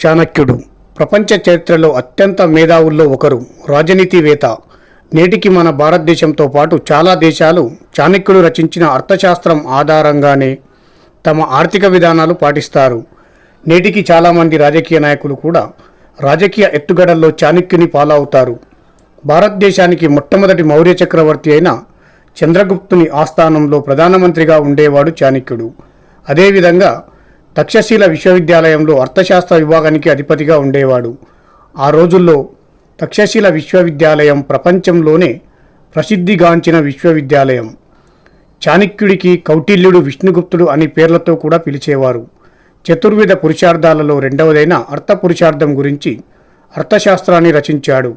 చాణక్యుడు ప్రపంచ చరిత్రలో అత్యంత మేధావుల్లో ఒకరు, రాజనీతివేత్త. నేటికి మన భారతదేశంతో పాటు చాలా దేశాలు చాణక్యుడు రచించిన అర్థశాస్త్రం ఆధారంగానే తమ ఆర్థిక విధానాలు పాటిస్తారు. నేటికి చాలామంది రాజకీయ నాయకులు కూడా రాజకీయ ఎత్తుగడల్లో చాణక్యుని ఫాలో భారతదేశానికి మొట్టమొదటి మౌర్య చక్రవర్తి అయిన చంద్రగుప్తుని ఆస్థానంలో ప్రధానమంత్రిగా ఉండేవాడు చాణక్యుడు. అదేవిధంగా తక్షశిల విశ్వవిద్యాలయంలో అర్థశాస్త్ర విభాగానికి అధిపతిగా ఉండేవాడు. ఆ రోజుల్లో తక్షశిల విశ్వవిద్యాలయం ప్రపంచంలోనే ప్రసిద్ధిగాంచిన విశ్వవిద్యాలయం. చాణక్యుడికి కౌటిల్యుడు, విష్ణుగుప్తుడు అని పేర్లతో కూడా పిలిచేవారు. చతుర్విధ పురుషార్థాలలో రెండవదైన అర్థపురుషార్థం గురించి అర్థశాస్త్రాన్ని రచించాడు.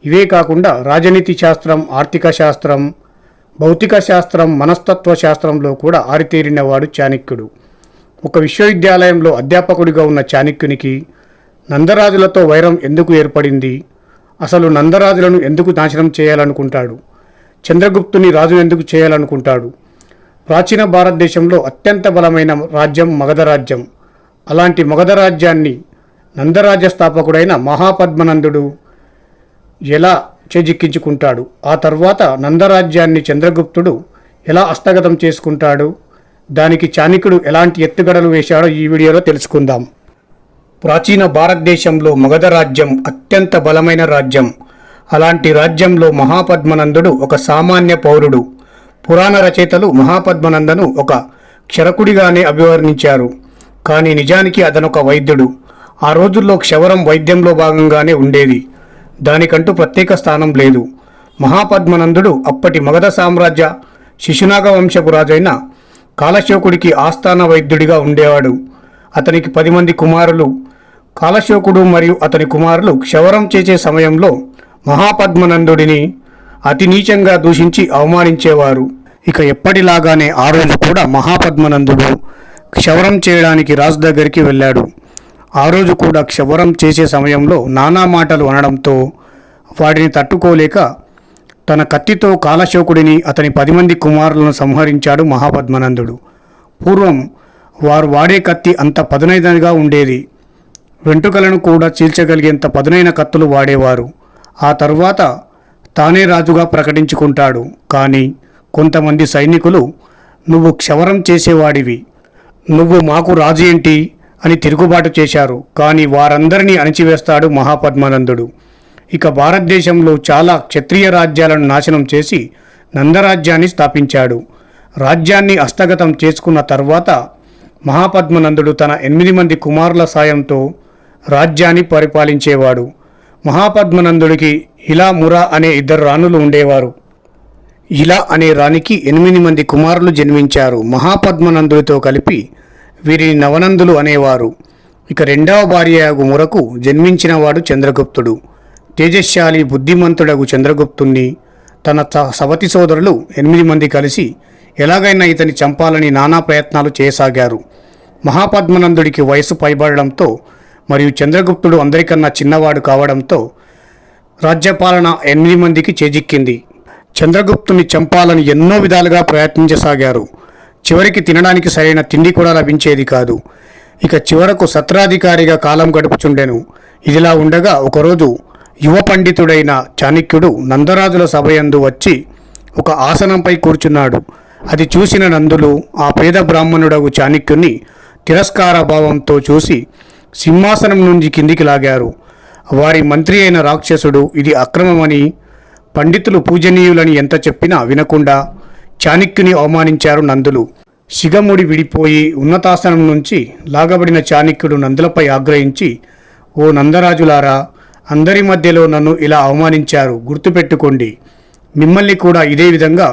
ఇవే కాకుండా రాజనీతి శాస్త్రం, ఆర్థిక శాస్త్రం, భౌతిక శాస్త్రం, మనస్తత్వ శాస్త్రంలో కూడా ఆరితేరినవాడు చాణక్యుడు. ఒక విశ్వవిద్యాలయంలో అధ్యాపకుడిగా ఉన్న చాణక్యునికి నందరాజులతో వైరం ఎందుకు ఏర్పడింది? అసలు నందరాజులను ఎందుకు నాశనం చేయాలనుకుంటాడు? చంద్రగుప్తుని రాజు ఎందుకు చేయాలనుకుంటాడు? ప్రాచీన భారతదేశంలో అత్యంత బలమైన రాజ్యం మగధ రాజ్యం. అలాంటి మగధ రాజ్యాన్ని నందరాజ్య స్థాపకుడైన మహాపద్మనందుడు ఎలా చేజిక్కించుకుంటాడు? ఆ తర్వాత నందరాజ్యాన్ని చంద్రగుప్తుడు ఎలా హస్తగతం చేసుకుంటాడు? దానికి చాణక్యుడు ఎలాంటి ఎత్తుగడలు వేశాడో ఈ వీడియోలో తెలుసుకుందాం. ప్రాచీన భారతదేశంలో మగధ రాజ్యం అత్యంత బలమైన రాజ్యం. అలాంటి రాజ్యంలో మహాపద్మనందుడు ఒక సామాన్య పౌరుడు. పురాణ రచయితలు మహాపద్మనందను ఒక క్షరకుడిగానే అభివర్ణించారు. కానీ నిజానికి అతనొక వైద్యుడు. ఆ రోజుల్లో క్షవరం వైద్యంలో భాగంగానే ఉండేది. దానికంటూ ప్రత్యేక స్థానం లేదు. మహాపద్మనందుడు అప్పటి మగధ సామ్రాజ్య శిశునాగ వంశపు రాజైన కాలశోకుడికి ఆస్థాన వైద్యుడిగా ఉండేవాడు. అతనికి 10 మంది కుమారులు. కాలశోకుడు మరియు అతని కుమారులు క్షవరం చేసే సమయంలో మహాపద్మనందుడిని అతి నీచంగా దూషించి అవమానించేవారు. ఇక ఎప్పటిలాగానే ఆ రోజు కూడా మహాపద్మనందుడు క్షవరం చేయడానికి రాజు దగ్గరికి వెళ్ళాడు. ఆ రోజు కూడా క్షవరం చేసే సమయంలో నానా మాటలు అనడంతో వాటిని తట్టుకోలేక తన కత్తితో కాలశోకుడిని, అతని 10 మంది కుమారులను సంహరించాడు మహాపద్మనందుడు. పూర్వం వారు వాడే కత్తి అంత పదునైనదిగా ఉండేది. వెంట్రుకలను కూడా చీల్చగలిగేంత పదునైన కత్తులు వాడేవారు. ఆ తరువాత తానే రాజుగా ప్రకటించుకుంటాడు. కానీ కొంతమంది సైనికులు, నువ్వు క్షవరం చేసేవాడివి, నువ్వు మాకు రాజు ఏంటి అని తిరుగుబాటు చేశారు. కానీ వారందరినీ అణిచివేస్తాడు మహాపద్మనందుడు. ఇక భారతదేశంలో చాలా క్షత్రియ రాజ్యాలను నాశనం చేసి నందరాజ్యాన్ని స్థాపించాడు. రాజ్యాన్ని హస్తగతం చేసుకున్న తర్వాత మహాపద్మనందుడు తన 8 మంది కుమారుల సాయంతో రాజ్యాన్ని పరిపాలించేవాడు. మహాపద్మనందుడికి ఇలా, మురా అనే 2 రాణులు ఉండేవారు. ఇలా అనే రాణికి 8 మంది కుమారులు జన్మించారు. మహాపద్మనందుడితో కలిపి వీరిని నవనందులు అనేవారు. ఇక రెండవ భార్యగు మురకు జన్మించినవాడు చంద్రగుప్తుడు. తేజశాలి, బుద్ధిమంతుడగు చంద్రగుప్తుణ్ణి తన సవతి సోదరులు 8 మంది కలిసి ఎలాగైనా ఇతని చంపాలని నానా ప్రయత్నాలు చేయసాగారు. మహాపద్మనందుడికి వయసు పైబడడంతో మరియు చంద్రగుప్తుడు అందరికన్నా చిన్నవాడు కావడంతో రాజ్యపాలన 8 మందికి చేజిక్కింది. చంద్రగుప్తుని చంపాలని ఎన్నో విధాలుగా ప్రయత్నించసాగారు. చివరికి తినడానికి సరైన తిండి కూడా లభించేది కాదు. ఇక చివరకు సత్రాధికారిగా కాలం గడుపుచుండెను. ఇదిలా ఉండగా ఒకరోజు యువ పండితుడైన చాణక్యుడు నందరాజుల సభయందు వచ్చి ఒక ఆసనంపై కూర్చున్నాడు. అది చూసిన నందులు ఆ పేద బ్రాహ్మణుడగు చాణక్యుని తిరస్కార భావంతో చూసి సింహాసనం నుంచి కిందికి లాగారు. వారి మంత్రి అయిన రాక్షసుడు ఇది అక్రమమని, పండితులు పూజనీయులని ఎంత చెప్పినా వినకుండా చాణక్యుని అవమానించారు నందులు. శిగముడి విడిపోయి ఉన్నతాసనం నుంచి లాగబడిన చాణక్యుడు నందులపై ఆగ్రహించి, ఓ నందరాజులారా, అందరి మధ్యలో నన్ను ఇలా అవమానించారు. గుర్తుపెట్టుకోండి, మిమ్మల్ని కూడా ఇదే విధంగా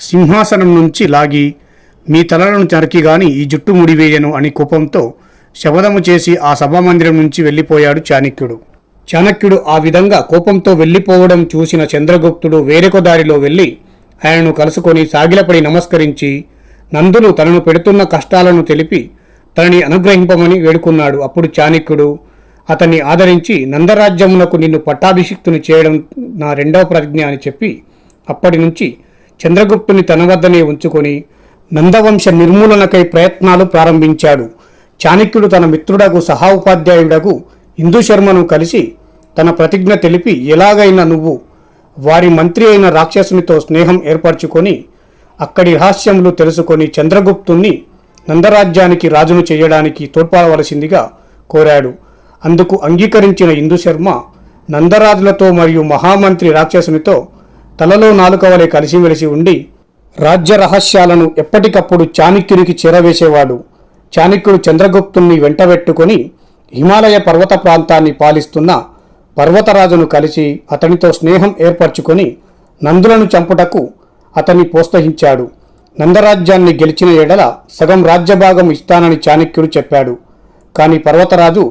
సింహాసనం నుంచి లాగి మీ తలలను నరికి గాని ఈ జుట్టు ముడివేయను అని కోపంతో శపథము చేసి ఆ సభామందిరం నుంచి వెళ్ళిపోయాడు చాణక్యుడు. చాణక్యుడు ఆ విధంగా కోపంతో వెళ్ళిపోవడం చూసిన చంద్రగుప్తుడు వేరొక దారిలో వెళ్ళి ఆయనను కలుసుకొని సాగిలపడి నమస్కరించి నందులు తనను పెడుతున్న కష్టాలను తెలిపి తనని అనుగ్రహింపమని వేడుకున్నాడు. అప్పుడు చాణక్యుడు అతన్ని ఆదరించి, నందరాజ్యమునకు నిన్ను పట్టాభిషిక్తుని చేయడం నా రెండవ ప్రతిజ్ఞ అని చెప్పి అప్పటి నుంచి చంద్రగుప్తుని తన వద్దనే ఉంచుకొని నందవంశ నిర్మూలనకై ప్రయత్నాలు ప్రారంభించాడు. చాణక్యుడు తన మిత్రుడగు సహా ఉపాధ్యాయుడగు ఇందుశర్మను కలిసి తన ప్రతిజ్ఞ తెలిపి ఎలాగైనా నువ్వు వారి మంత్రి అయిన రాక్షసునితో స్నేహం ఏర్పరచుకొని అక్కడి రహస్యములు తెలుసుకొని చంద్రగుప్తుణ్ణి నందరాజ్యానికి రాజును చేయడానికి తోడ్పడవలసిందిగా కోరాడు. అందుకు అంగీకరించిన ఇందుశర్మ నందరాజులతో మరియు మహామంత్రి రాక్షసునితో తలలో నాలుక వలె కలిసిమెలిసి ఉండి రాజ్య రహస్యాలను ఎప్పటికప్పుడు చాణక్యునికి చేరవేసేవాడు. చాణక్యుడు చంద్రగుప్తుణ్ణి వెంటబెట్టుకొని హిమాలయ పర్వత ప్రాంతాన్ని పాలిస్తున్న పర్వతరాజును కలిసి అతనితో స్నేహం ఏర్పరచుకొని నందులను చంపుటకు అతన్ని ప్రోత్సహించాడు. నందరాజ్యాన్ని గెలిచిన ఎడల సగం రాజ్యభాగం ఇస్తానని చాణక్యుడు చెప్పాడు. కానీ పర్వతరాజు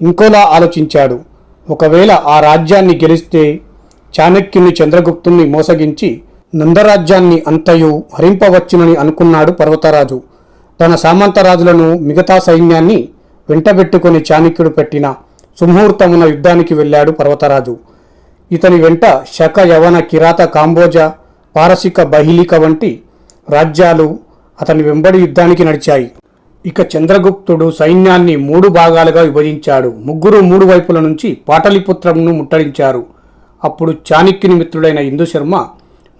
ఇంకోలా ఆలోచించాడు. ఒకవేళ ఆ రాజ్యాన్ని గెలిస్తే చాణక్యుని చంద్రగుప్తుణ్ణి మోసగించి నందరాజ్యాన్ని అంతయు హరింపవచ్చునని అనుకున్నాడు పర్వతరాజు. తన సామంతరాజులను మిగతా సైన్యాన్ని వెంటబెట్టుకుని చాణక్యుడు పెట్టిన సుముహూర్తమున యుద్ధానికి వెళ్ళాడు పర్వతరాజు. ఇతని వెంట శక, యవన, కిరాత, కాంబోజ, పారసిక, బహిలిక వంటి రాజ్యాలు అతని వెంబడి యుద్ధానికి నడిచాయి. ఇక చంద్రగుప్తుడు సైన్యాన్ని 3 భాగాలుగా విభజించాడు. ముగ్గురు 3 వైపుల నుంచి పాటలీపుత్రంను ముట్టడించారు. అప్పుడు చాణక్యుని మిత్రుడైన ఇందుశర్మ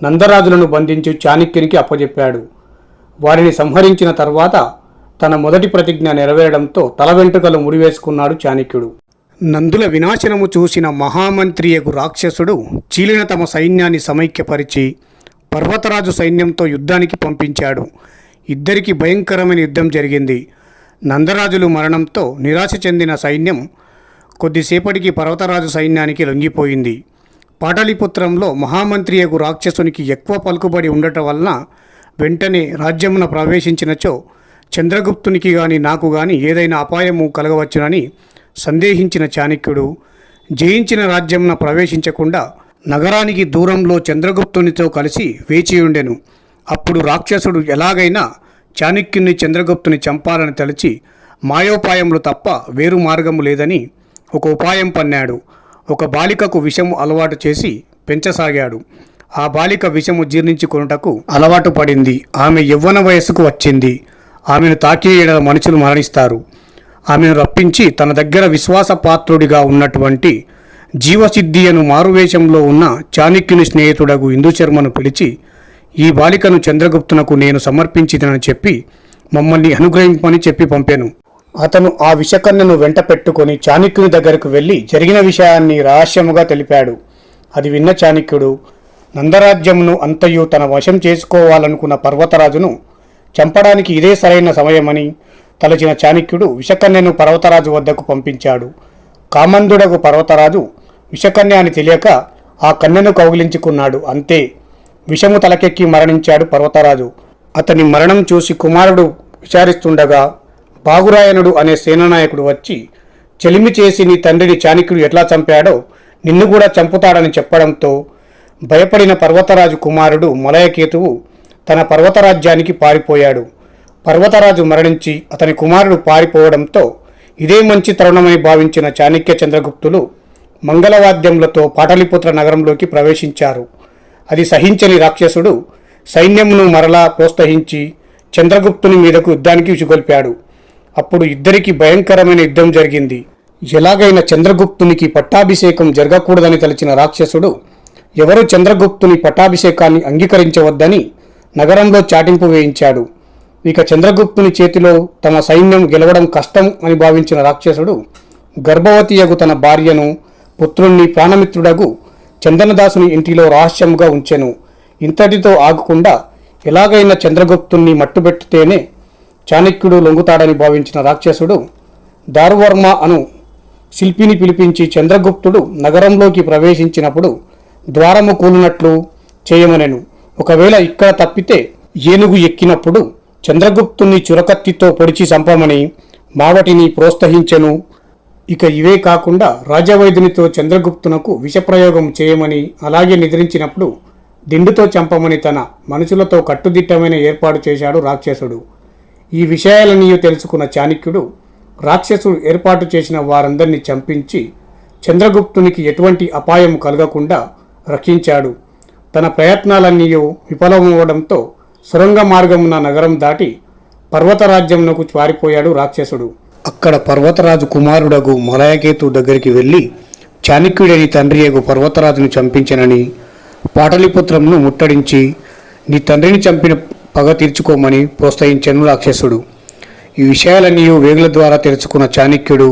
నందరాజులను బంధించి చాణక్యునికి అప్పజెప్పాడు. వారిని సంహరించిన తర్వాత తన మొదటి ప్రతిజ్ఞ నెరవేరడంతో తల వెంట్రుకలు ముడివేసుకున్నాడు చాణక్యుడు. నందుల వినాశనము చూసిన మహామంత్రియగు రాక్షసుడు చీలిన తమ సైన్యాన్ని సమైక్యపరిచి పర్వతరాజు సైన్యంతో యుద్ధానికి పంపించాడు. ఇద్దరికి భయంకరమైన యుద్ధం జరిగింది. నందరాజులు మరణంతో నిరాశ చెందిన సైన్యం కొద్దిసేపటికి పర్వతరాజు సైన్యానికి లొంగిపోయింది. పాటలీపుత్రంలో మహామంత్రియగు రాక్షసునికి ఎక్కువ పలుకుబడి ఉండటం వలన వెంటనే రాజ్యమున ప్రవేశించినచో చంద్రగుప్తునికి గాని నాకు గాని ఏదైనా అపాయము కలగవచ్చునని సందేహించిన చాణక్యుడు జయించిన రాజ్యమున ప్రవేశించకుండా నగరానికి దూరంలో చంద్రగుప్తునితో కలిసి వేచియుండెను. అప్పుడు రాక్షసుడు ఎలాగైనా చాణక్యుని చంద్రగుప్తుని చంపాలని తలచి మాయోపాయములు తప్ప వేరు మార్గము లేదని ఒక ఉపాయం పన్నాడు. ఒక బాలికకు విషము అలవాటు చేసి పెంచసాగాడు. ఆ బాలిక విషము జీర్ణించుకొనుటకు అలవాటు పడింది. ఆమె యవ్వన వయస్సుకు వచ్చింది. ఆమెను తాకిన ఎడల మనుషులు మరణిస్తారు. ఆమెను రప్పించి తన దగ్గర విశ్వాసపాత్రుడిగా ఉన్నటువంటి జీవసిద్ధి అను మారువేషంలో ఉన్న చాణక్యుని స్నేహితుడగు ఇందుశర్మను పిలిచి ఈ బాలికను చంద్రగుప్తునకు నేను సమర్పించినని చెప్పి మమ్మల్ని అనుగ్రహింపని చెప్పి పంపాను. అతను ఆ విషకన్యను వెంట పెట్టుకొని చాణక్యుని దగ్గరకు వెళ్ళి జరిగిన విషయాన్ని రహస్యముగా తెలిపాడు. అది విన్న చాణక్యుడు నందరాజ్యమును అంతయు తన వశం చేసుకోవాలనుకున్న పర్వతరాజును చంపడానికి ఇదే సరైన సమయమని తలచిన చాణక్యుడు విషకన్యను పర్వతరాజు వద్దకు పంపించాడు. కామందుడకు పర్వతరాజు విషకన్య అని తెలియక ఆ కన్యను కౌగిలించుకున్నాడు. అంతే, విషము తలకెక్కి మరణించాడు పర్వతరాజు. అతని మరణం చూసి కుమారుడు విచారిస్తుండగా బాగురాయనుడు అనే సేనానాయకుడు వచ్చి చెలిమి చేసి నీ తండ్రిని చాణక్యుడు ఎట్లా చంపాడో నిన్ను కూడా చంపుతాడని చెప్పడంతో భయపడిన పర్వతరాజు కుమారుడు మలయకేతువు తన పర్వతరాజ్యానికి పారిపోయాడు. పర్వతరాజు మరణించి అతని కుమారుడు పారిపోవడంతో ఇదే మంచి తరుణమని భావించిన చాణక్య చంద్రగుప్తులు మంగళవాద్యములతో పాటలీపుత్ర నగరంలోకి ప్రవేశించారు. అది సహించని రాక్షసుడు సైన్యమును మరలా ప్రోత్సహించి చంద్రగుప్తుని మీదకు యుద్ధానికి విసుగొల్పాడు. అప్పుడు ఇద్దరికి భయంకరమైన యుద్ధం జరిగింది. ఎలాగైనా చంద్రగుప్తునికి పట్టాభిషేకం జరగకూడదని తలచిన రాక్షసుడు ఎవరు చంద్రగుప్తుని పట్టాభిషేకాన్ని అంగీకరించవద్దని నగరంలో చాటింపు వేయించాడు. ఇక చంద్రగుప్తుని చేతిలో తమ సైన్యం గెలవడం కష్టం అని భావించిన రాక్షసుడు గర్భవతియగు తన భార్యను పుత్రుణ్ణి ప్రాణమిత్రుడగు చందనదాసుని ఇంటిలో రహస్యంగా ఉంచెను. ఇంతటితో ఆగకుండా ఎలాగైనా చంద్రగుప్తుణ్ణి మట్టుబెట్టితేనే చాణక్యుడు లొంగుతాడని భావించిన రాక్షసుడు దారువర్మ అను శిల్పిని పిలిపించి చంద్రగుప్తుడు నగరంలోకి ప్రవేశించినప్పుడు ద్వారము కూలినట్లు చేయమనెను. ఒకవేళ ఇక్కడ తప్పితే ఏనుగు ఎక్కినప్పుడు చంద్రగుప్తుని చురకత్తితో పొడిచి చంపమని మావటిని ప్రోత్సహించెను. ఇక ఇవే కాకుండా రాజవైద్యునితో చంద్రగుప్తునకు విషప్రయోగం చేయమని, అలాగే నిద్రించినప్పుడు దిండుతో చంపమని తన మనుషులతో కట్టుదిట్టమైన ఏర్పాటు చేశాడు రాక్షసుడు. ఈ విషయాలన్నీ తెలుసుకున్న చాణక్యుడు రాక్షసుడు ఏర్పాటు చేసిన వారందరినీ చంపించి చంద్రగుప్తునికి ఎటువంటి అపాయం కలగకుండా రక్షించాడు. తన ప్రయత్నాలన్నీ విఫలమవడంతో సొరంగ మార్గమున నగరం దాటి పర్వతరాజ్యంనకు పారిపోయాడు రాక్షసుడు. అక్కడ పర్వతరాజు కుమారుడగు మలయకేతు దగ్గరికి వెళ్ళి చాణక్యుడని తండ్రి యగు పర్వతరాజును చంపించనని పాటలీపుత్రంను ముట్టడించి నీ తండ్రిని చంపిన పగ తీర్చుకోమని ప్రోత్సహించను రాక్షసుడు. ఈ విషయాలన్నీ వేగుల ద్వారా తెలుసుకున్న చాణక్యుడు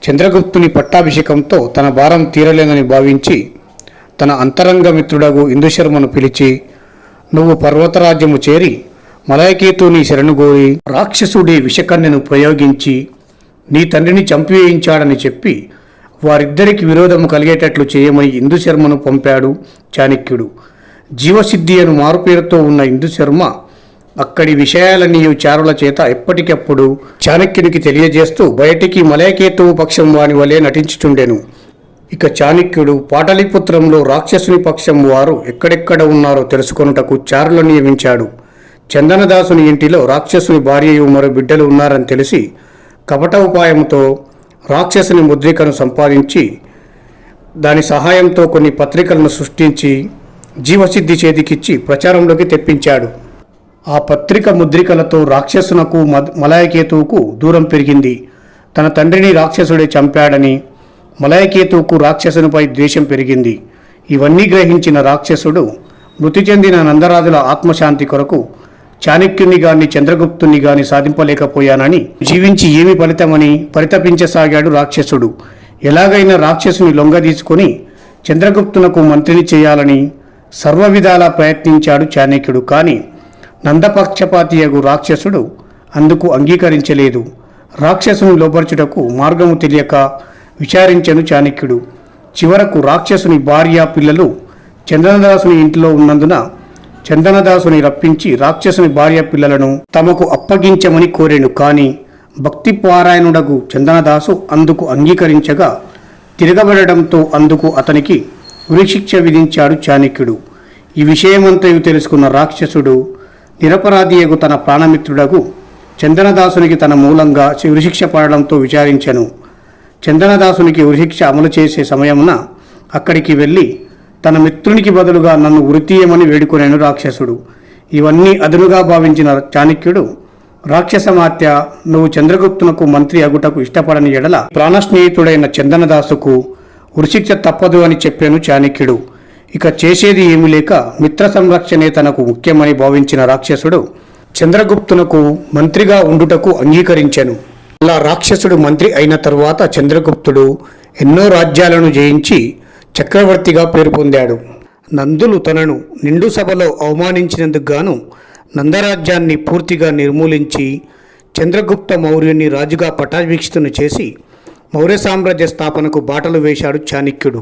చంద్రగుప్తుని పట్టాభిషేకంతో తన భారం తీరలేదని భావించి తన అంతరంగ మిత్రుడగు ఇందుశర్మను పిలిచి, నువ్వు పర్వతరాజ్యము చేరి మలయకేతుని శరణుగోరి రాక్షసుడి విషకన్యను ప్రయోగించి నీ తండ్రిని చంపివేయించాడని చెప్పి వారిద్దరికి విరోధము కలిగేటట్లు చేయమని ఇందుశర్మను పంపాడు చాణక్యుడు. జీవసిద్ధి అను మారుపేరుతో ఉన్న ఇందుశర్మ అక్కడి విషయాలన్నీ చారుల చేత ఎప్పటికప్పుడు చాణక్యునికి తెలియజేస్తూ బయటికి మలయకేతువు పక్షం వాని వలె నటించుచుండెను. ఇక చాణక్యుడు పాటలీపుత్రంలో రాక్షసుని పక్షం వారు ఎక్కడెక్కడ ఉన్నారో తెలుసుకొనుటకు చారులను నియమించాడు. చందనదాసుని ఇంటిలో రాక్షసుని భార్యయు మరో బిడ్డలు ఉన్నారని తెలిసి కపట ఉపాయంతో రాక్షసుని ముద్రికను సంపాదించి దాని సహాయంతో కొన్ని పత్రికలను సృష్టించి జీవసిద్ధి చేతికిచ్చి ప్రచారంలోకి తెప్పించాడు. ఆ పత్రిక ముద్రికలతో రాక్షసునకు మలయకేతువుకు దూరం పెరిగింది. తన తండ్రిని రాక్షసుడే చంపాడని మలయకేతువుకు రాక్షసునిపై ద్వేషం పెరిగింది. ఇవన్నీ గ్రహించిన రాక్షసుడు మృతి చెందిన నందరాజుల ఆత్మశాంతి కొరకు చాణక్యుని గాని చంద్రగుప్తుని గాని సాధింపలేకపోయానని జీవించి ఏమి ఫలితమని పరితపించసాగాడు రాక్షసుడు. ఎలాగైనా రాక్షసుని లొంగదీసుకొని చంద్రగుప్తునకు మంత్రిని చేయాలని సర్వవిధాలా ప్రయత్నించాడు చాణక్యుడు. కానీ నందపక్షపాతియగు రాక్షసుడు అందుకు అంగీకరించలేదు. రాక్షసుని లోపరచుటకు మార్గము తెలియక విచారించెను చాణక్యుడు. చివరకు రాక్షసుని భార్య పిల్లలు చందనదాసుని ఇంటిలో ఉన్నందున చందనదాసుని రప్పించి రాక్షసుని భార్య పిల్లలను తమకు అప్పగించమని కోరెను. కానీ భక్తి పారాయణుడగు చందనదాసు అందుకు అంగీకరించగా తిరగబడడంతో అందుకు అతనికి ఉరిశిక్ష విధించాడు చాణక్యుడు. ఈ విషయమంతయు తెలుసుకున్న రాక్షసుడు నిరపరాధియగు తన ప్రాణమిత్రుడగు చందనదాసునికి తన మూలంగా ఉరిశిక్ష పడడంతో విచారించెను. చందనదాసునికి ఉరిశిక్ష అమలు చేసే సమయమున అక్కడికి వెళ్ళి తన మిత్రునికి బదులుగా నన్ను ఉరితీయమని వేడుకొనేను రాక్షసుడు. ఇవన్నీ అదునుగా భావించిన చాణక్యుడు, రాక్షసమాత్య, నువ్వు చంద్రగుప్తునకు మంత్రి అగుటకు ఇష్టపడని ఎడల ప్రాణస్నేహితుడైన చందనదాసుకు ఉరిశిక్ష తప్పదు అని చెప్పాను చాణక్యుడు. ఇక చేసేది ఏమీ లేక మిత్ర సంరక్షణే తనకు ముఖ్యమని భావించిన రాక్షసుడు చంద్రగుప్తునకు మంత్రిగా ఉండుటకు అంగీకరించెను. అలా రాక్షసుడు మంత్రి అయిన తరువాత చంద్రగుప్తుడు ఎన్నో రాజ్యాలను జయించి చక్రవర్తిగా పేరు పొందాడు. నందులు తనను నిండు సభలో అవమానించినందుకు గాను నందరాజ్యాన్ని పూర్తిగా నిర్మూలించి చంద్రగుప్త మౌర్యుని రాజుగా పట్టాభిషిక్తుని చేసి మౌర్య సామ్రాజ్య స్థాపనకు బాటలు వేశాడు చాణక్యుడు.